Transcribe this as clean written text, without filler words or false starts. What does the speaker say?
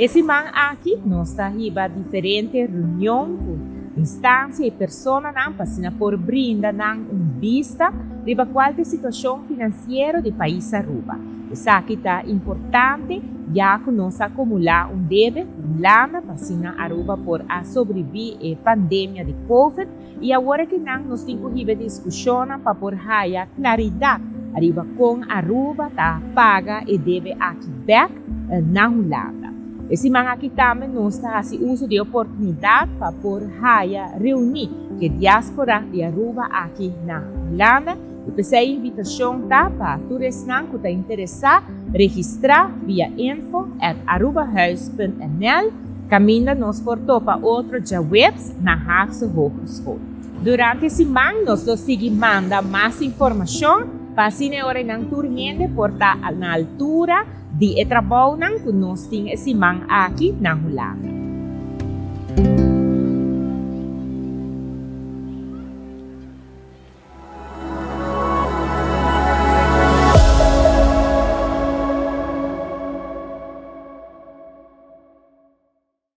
Esse man aqui nós está riba diferente reunião com instância e persona não passina por brinda não vista riba qualquer situação financeira do país Aruba. Isso aqui está importante já que nós acumular débito lana passina Aruba por a sobreviver a pandemia de Covid e agora que nós temos riba discussão para por haya claridade arriba com Aruba tá paga e deve aqui back na Holanda. Esse man aqui também nós está fazendo uso de oportunidade para por haya reunir que diáspora de Aruba aqui na Holanda. E para a invitação tá para turistas que estão interessados registrar via info@arubahuis.nl. Caminha nos portou para outros webs na Haagse Hogeschool. Durante esse man nós seguimos manda mais informação para a hora ng turniente porta na altura de trabalho que nós temos esse man aqui na Holanda.